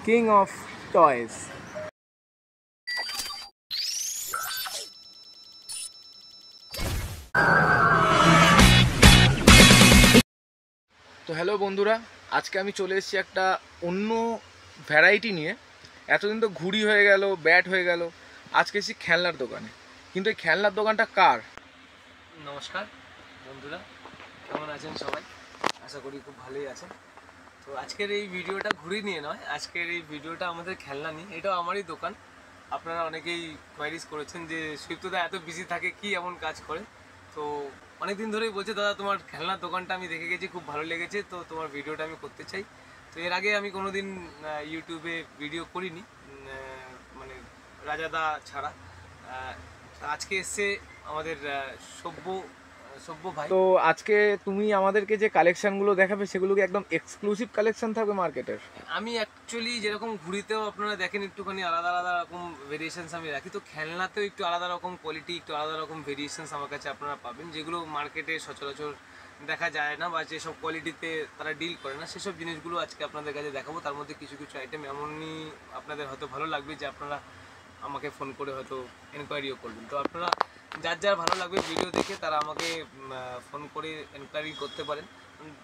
King of Toys. তো hello বন্ধুরা, আজকে আমি চলে এসেছি একটা অন্য ভ্যারাইটি নিয়ে। এতদিন তো ঘুড়ি হয়ে গেল, ব্যাট হয়ে গেল, আজকে এসেছি খেলনার দোকানে। কিন্তু এই খেলনার দোকানটা কার? নমস্কার বন্ধুরা, কেমন আছেন সবাই? আশা করি খুব ভালোই আছেন। তো আজকের এই ভিডিওটা ঘুড়ি নিয়ে নয়, আজকের এই ভিডিওটা আমাদের খেলনা নিয়ে। এটাও আমারই দোকান। আপনারা অনেকেই কোয়ারিজ করেছেন যে সুইপ্তদা এত বিজি থাকে, কি এমন কাজ করে। তো অনেকদিন ধরেই বলছে, দাদা তোমার খেলনার দোকানটা আমি দেখে গেছি, খুব ভালো লেগেছে, তো তোমার ভিডিওটা আমি করতে চাই। তো এর আগে আমি কোনোদিন ইউটিউবে ভিডিও করিনি, মানে রাজাদা ছাড়া। আজকে এসছে আমাদের সভ্য ভাই। তো আজকে তুমি আমাদেরকে যে কালেকশনগুলো দেখাবে সেগুলো কি একদম এক্সক্লুসিভ কালেকশন থাকবে মার্কেটের? আমি অ্যাকচুয়ালি যেরকম ঘুড়িতেও আপনারা দেখেন একটুখানি আলাদা আলাদা রকম ভেরিয়েশনস আমি রাখি, তো খেলনাতেও একটু আলাদা রকম কোয়ালিটি, একটু আলাদা রকম ভেরিয়েশনস আমার কাছে আপনারা পাবেন, যেগুলো মার্কেটে সচরাচর দেখা যায় না বা যেসব কোয়ালিটিতে তারা ডিল করে না, সেসব জিনিসগুলো আজকে আপনাদের কাছে দেখাবো। তার মধ্যে কিছু কিছু আইটেম এমনই আপনাদের হয়তো ভালো লাগবে যে আপনারা আমাকে ফোন করে হয়তো এনকোয়ারিও করবেন। তো আপনারা যার যার ভালো লাগবে ভিডিও দেখে তারা আমাকে ফোন করে এনকোয়ারি করতে পারেন,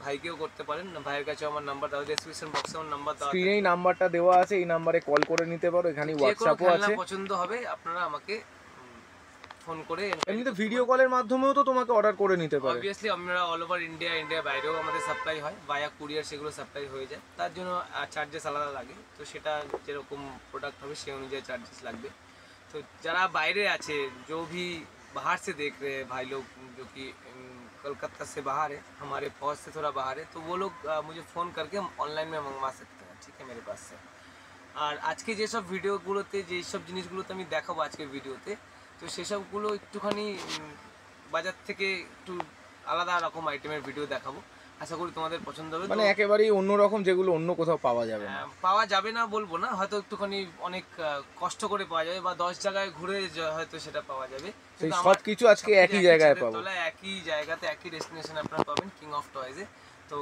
ভাইকেও করতে পারেন। ভাইয়ের কাছে আমার নাম্বার দেওয়া, ডেসক্রিপশন বক্সে আমার নাম্বার দেওয়া, স্ক্রিনে এই নাম্বারটা দেওয়া আছে, এই নাম্বারে কল করে নিতে পারো। এখানে হোয়াটসঅ্যাপও আছে, পছন্দ হবে আপনারা আমাকে ফোন করে। এমনিতে ভিডিও কলের মাধ্যমেও তো তোমাকে অর্ডার করে নিতে পারে। অবভিয়াসলি আমরা অল ওভার ইন্ডিয়া বাইরেও আমাদের সাপ্লাই হয়, বায়া কুরিয়ার সেগুলো সাপ্লাই হয়ে যায়। তার জন্য চার্জেস আলাদা লাগে, তো সেটা যেরকম প্রোডাক্ট হবে সেই অনুযায়ী চার্জেস লাগবে। तो जरा बाहर আছে, जो भी बाहर से देख रहे हैं भाई लोग, जो कि कलकत्ता से बाहर है, हमारे फौज से थोड़ा बाहर है, तो वो लोग मुझे फ़ोन करके ऑनलाइन में मंगवा सकते हैं, ठीक है, मेरे पास से। আর আজকে যেসব ভিডিওগুলোতে যেসব জিনিসগুলোতে আমি দেখাবো আজকের ভিডিওতে, তো সেসবগুলো একটুখানি বাজার থেকে একটু আলাদা রকম আইটেমের ভিডিও দেখাবো। আশা করি তোমাদের পছন্দ হবে। মানে একেবারেই অন্যরকম, যেগুলো অন্য কোথাও পাওয়া যাবে না। পাওয়া যাবে না বলবো না, হয়তো একটুখানি অনেক কষ্ট করে পাওয়া যাবে, বা 10 জায়গায় ঘুরে হয়তো সেটা পাওয়া যাবে। সব কিছু আজকে একই জায়গায় পাবো, একই জায়গাতে একই ডেস্টিনেশনে আপনারা পাবেন, কিং অফ টয়েজে। তো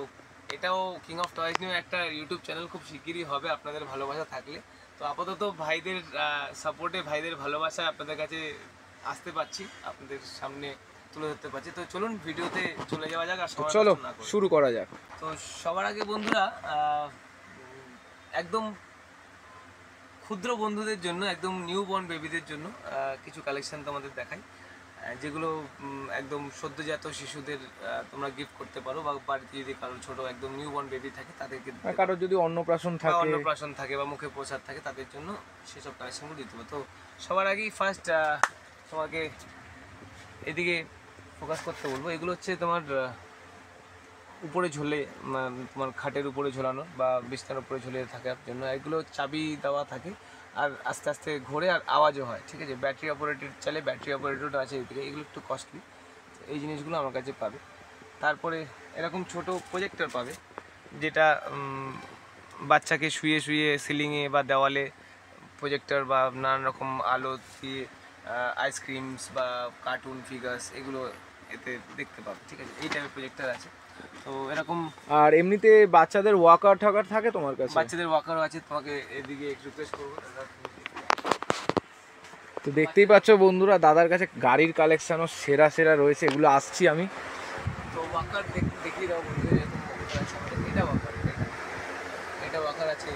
এটাও কিং অফ টয়েজ নিয়ে একটা ইউটিউব চ্যানেল খুব শিগগিরই হবে, আপনাদের ভালোবাসা থাকলে। তো আপাতত ভাইদের সাপোর্টে, ভাইদের ভালোবাসায় আপনাদের কাছে আসতে পারছি, আপনাদের সামনে তুলে ধরতে পারছি। তো চলুন ভিডিওতে চলে যাওয়া যাক, আর চলো শুরু করা যাক। তো সবার আগে বন্ধুরা, একদম ক্ষুদ্র বন্ধুদের জন্য, একদম নিউ বর্ন বেবিদের জন্য কিছু কালেকশন তোমাদের দেখাই, যেগুলো একদম সদ্যজাত শিশুদের তোমরা গিফট করতে পারো, বা বাড়িতে যদি কারো ছোট একদম নিউ বর্ন বেবি থাকে তাদেরকে, কারো যদি অন্নপ্রাশন থাকে বা মুখে প্রসাদ থাকে, তাদের জন্য সেসব কালেকশনগুলো দিতে পারো। তো সবার আগেই ফার্স্ট তোমাকে এদিকে ফোকাস করতে বলবো। এগুলো হচ্ছে তোমার উপরে ঝুলে, তোমার খাটের উপরে ঝোলানো বা বিছানার উপরে ঝুলে থাকার জন্য। এগুলো চাবি দেওয়া থাকে, আর আস্তে আস্তে ঘোরে, আর আওয়াজও হয়, ঠিক আছে। ব্যাটারি অপারেটেড চালে, ব্যাটারি অপারেটেড আছে এদিকে। এগুলো একটু কস্টলি, এই জিনিসগুলো আমার কাছে পাবে। তারপরে এরকম ছোট প্রজেক্টর পাবে, যেটা বাচ্চাকে শুয়ে শুয়ে সিলিংয়ে বা দেওয়ালে প্রজেক্টর বা নানান রকম আলো দিয়ে আইসক্রিমস বা কার্টুন ফিগার্স এগুলো এতে দেখতে পাবে, ঠিক আছে। এই টাইপের প্রজেক্টর আছে। তো এরকম, আর এমনিতে বাচ্চাদের ওয়াকার ঠাকার থাকে তোমার কাছে? বাচ্চাদের ওয়াকারও আছে, তোমাকে এদিকে একটু রিকোয়েস্ট করবো। তো দেখতেই পাচ্ছ বন্ধুরা, দাদার কাছে গাড়ির কালেকশনও সেরা সেরা রয়েছে, এগুলো আসছি আমি। তো ওয়াকার দেখিয়ে দাও বন্ধু, এরকম আছে আমাদের। এটা ওয়াকার, এটা ওয়াকার আছে,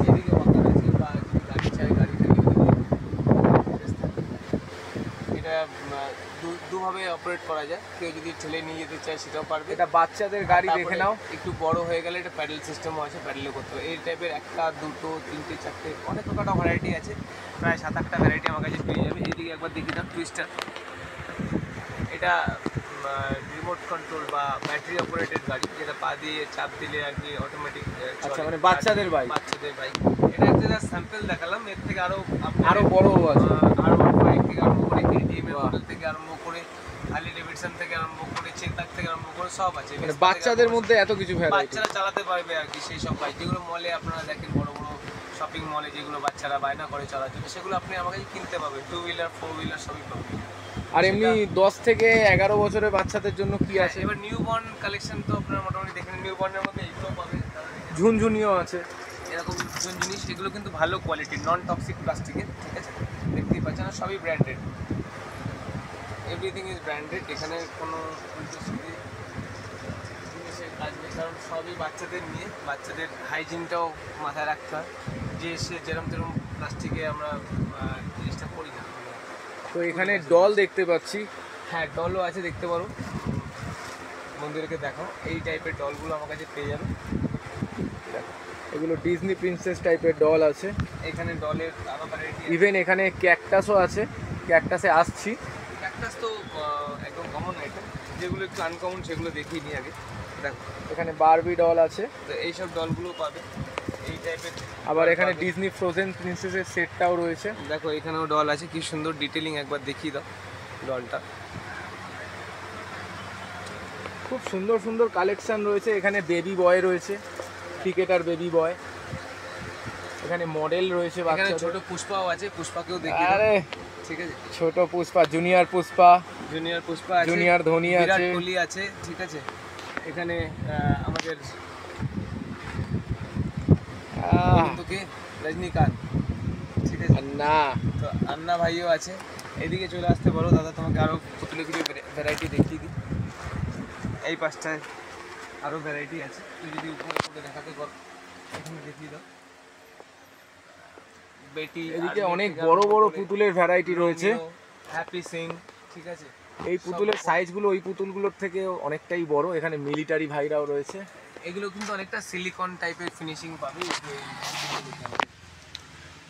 এদিকে ওয়াকার আছে, বা গাড়ি চাই, গাড়ি থাকে, এটা দুভাবে অপারেট করা যায়। কেউ যদি ঠেলে নিয়ে যেতে চায় সেটাও পারবে। এটা বাচ্চাদের গাড়ি, দেখে নাও। একটু বড় হয়ে গেলে এটা প্যাডেল সিস্টেমও আছে, প্যাডেলও করতে হবে। এই টাইপের একটা, দুটো, তিনটে, চারটে, অনেক কটা ভ্যারাইটি আছে, প্রায় 7-8টা ভ্যারাইটি আমার কাছে পেয়ে যাবে। এইদিকে একবার দেখিয়ে দাও, টুইস্টার। এটা রিমোট কন্ট্রোল বা ব্যাটারি অপারেটেড গাড়ি, যেটা পা দিয়ে চাপ দিলে আর কি অটোমেটিক। আচ্ছা, মানে বাচ্চাদের বাইক। এটা একটা স্যাম্পল দেখালাম, এর থেকে আরো বড় আছে, আরো বাইক থেকে আরম্ভ করে কেটিএম এর মডেল থেকে আরম্ভ করে হার্লি ডেভিডসন থেকে আরম্ভ করে চেতাক থেকে আরম্ভ করে সব আছে। মানে বাচ্চাদের মধ্যে এত কিছু ভ্যারাইটি, বাচ্চারা চালাতে পারবে আর কি। সেই সব বাইক যেগুলো মলে আপনারা দেখেন, বড় বড় শপিং মলে যেগুলো বাচ্চারা বায়না করে চলার জন্য, সেগুলো আপনি আমাকে কিনতে পাবেন। 2 হুইলার 4 হুইলার সবই পাবেন। আর এমনি 10 থেকে 11 বছরের বাচ্চাদের জন্য কি আছে? এবার নিউ বর্ন কালেকশন তো আপনারা মোটামুটি দেখেন, নিউ বর্নের মধ্যে এইগুলো পাবেন। ঝুনঝুনিও আছে, এরকম দুজন জিনিস, এগুলো কিন্তু ভালো কোয়ালিটির নন টক্সিক প্লাস্টিকের, ঠিক আছে, দেখতেই পাচ্ছেন, আর সবই ব্র্যান্ডেড, এভরিথিং ইজ ব্র্যান্ডেড, এখানে কোনো উল্টো সিধে জিনিসের কাজ নেই, কারণ সবই বাচ্চাদের নিয়ে, বাচ্চাদের হাইজিনটাও মাথায় রাখতে হয়, যে সে যেরকম তেরকম প্লাস্টিকে আমরা জিনিসটা করি না। তো এখানে ডল দেখতে পাচ্ছি। হ্যাঁ, ডলও আছে, দেখতে পারো, বন্ধুদেরকে দেখো, এই টাইপের ডলগুলো আমার কাছে পেয়ে যাবে। এগুলো ডিজনি প্রিন্সেস টাইপের ডল আছে। এখানে ডলের আরও ভ্যারাইটি, ইভেন এখানে ক্যাকটাসও আছে, ক্যাকটাসে আসছি। ক্যাকটাস তো একদম কমন আইটেম, যেগুলো একটু আনকমন সেগুলো দেখিয়ে নিই আগে। দেখো এখানে বারবি ডল আছে, তো এইসব ডলগুলো পাবে এই টাইপের। আবার এখানে ডিজনি ফ্রোজেন প্রিন্সেসের সেটটাও রয়েছে। দেখো এখানেও ডল আছে, কি সুন্দর ডিটেলিং, একবার দেখিয়ে দাও ডলটা। খুব সুন্দর সুন্দর কালেকশন রয়েছে। এখানে বেবি বয় রয়েছে, ক্রিকেটার বেবি বয়। এখানে মডেল রয়েছে এখানে বাচ্চাদের। ছোট পুষ্পাও আছে, পুষ্পাকেও দেখিয়ে দাও, আরে ঠিক আছে, ছোট পুষ্পা, জুনিয়র পুষ্পা, জুনিয়র পুষ্পা আছে, জুনিয়র ধোনি বিরাট আছে। কোহলি আছে, ঠিক আছে। এখানে আমাদের বন্ধুকে রজনীকান্ত, ঠিক আছে, না তো আন্না ভাইও আছে। এদিকে চলে আসতে পারো দাদা, তোমাকে আরও পুতুলের কিছু ভ্যারাইটি দেখিয়ে দিই। এই পাশটায় আরও ভ্যারাইটি আছে, তুই যদি উপরে উপরে দেখাতে পারো, এখানে দেখিয়ে দাও। বেটি, এদিকে অনেক বড় বড় পুতুলের ভ্যারাইটি রয়েছে। হ্যাপি সিং, ঠিক আছে, এই পুতুলের সাইজগুলো ওই পুতুলগুলোর থেকে অনেকটাই বড়। এখানে মিলিটারি ভাইরাও রয়েছে। এগুলো কিন্তু অনেকটা সিলিকন টাইপের ফিনিশিং পাবে।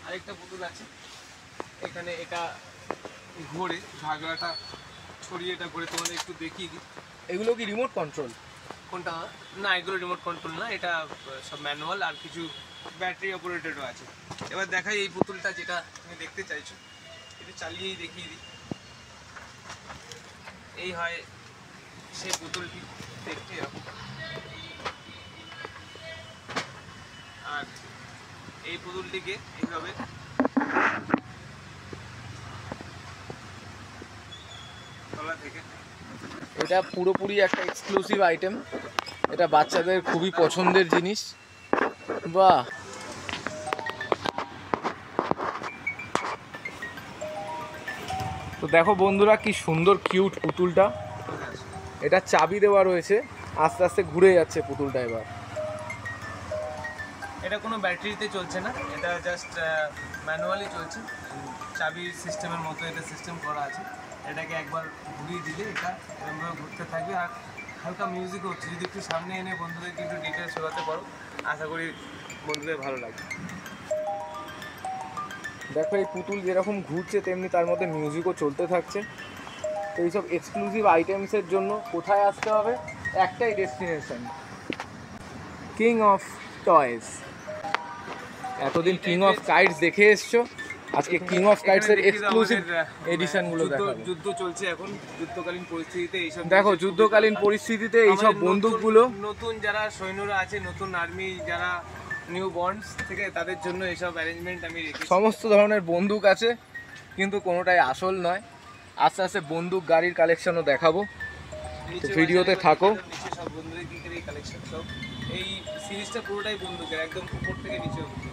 আরেকটা পুতুল আছে এখানে, এটা ঘোরে, ঝাগড়াটা ছড়িয়ে এটা ঘুরে, তোমাদের একটু দেখিয়ে দিই। এগুলো কি রিমোট কন্ট্রোল? কোনটা? না, এগুলো রিমোট কন্ট্রোল না, এটা সব ম্যানুয়াল, আর কিছু ব্যাটারি অপারেটেডও আছে। এবার দেখাই এই পুতুলটা যেটা তুমি দেখতে চাইছো, এটা চালিয়েই দেখিয়ে দিই। এই হয় সেই পুতুলটি, দেখতে এরকম, আর এই পুতুলটিকে এইভাবে তলা থেকে, এটা পুরোপুরি একটা এক্সক্লুসিভ আইটেম। এটা বাচ্চাদের খুবই পছন্দের জিনিস। বাহ, তো দেখো বন্ধুরা কি সুন্দর কিউট পুতুলটা। এটা চাবি দেওয়া রয়েছে, আস্তে আস্তে ঘুরে যাচ্ছে পুতুলটা। এবার এটা কোনো ব্যাটারিতে চলছে না, এটা জাস্ট ম্যানুয়ালি চলছে, চাবির সিস্টেমের মতো এটা সিস্টেম করা আছে। এটাকে একবার ঘুরিয়ে দিলে এটা এরকমভাবে ঘুরতে থাকবে, আর হালকা মিউজিকও হচ্ছে। যদি একটু সামনে এনে বন্ধুদেরকে একটু ডিটেলস শোনাতে পারো, আশা করি বন্ধুদের ভালো লাগবে। দেখো এই পুতুল যেরকম ঘুরছে তেমনি তার মধ্যে মিউজিকও চলতে থাকছে। তো এইসব এক্সক্লুসিভ আইটেমসের জন্য কোথায় আসতে হবে? একটাই ডেস্টিনেশন, কিং অফ টয়েস। এতদিন কিং অফ কাইটস দেখে এসছো, আজকে কিং অফ কাইটস এর এক্সক্লুসিভ এডিশনগুলো দেখাবো। যুদ্ধ চলছে এখন, যুদ্ধকালীন পরিস্থিতিতে এইসব দেখো যুদ্ধকালীন পরিস্থিতিতে এইসব বন্দুকগুলো, নতুন যারা সৈন্যরা আছে, নতুন আর্মি যারা নিউ বন্ডস থেকে, তাদের জন্য এইসব অ্যারেঞ্জমেন্ট আমি রেখেছি। সমস্ত ধরনের বন্দুক আছে, কিন্তু কোনোটাই আসল নয়। আস্তে আস্তে বন্দুক গাড়ির কালেকশনও দেখাবো, তো ভিডিওতে থাকো। নিচে সব বন্দুকের এই কালেকশন, সব এই সিরিজটা পুরোটাই বন্দুকের, একদম উপর থেকে নিচে অবধি।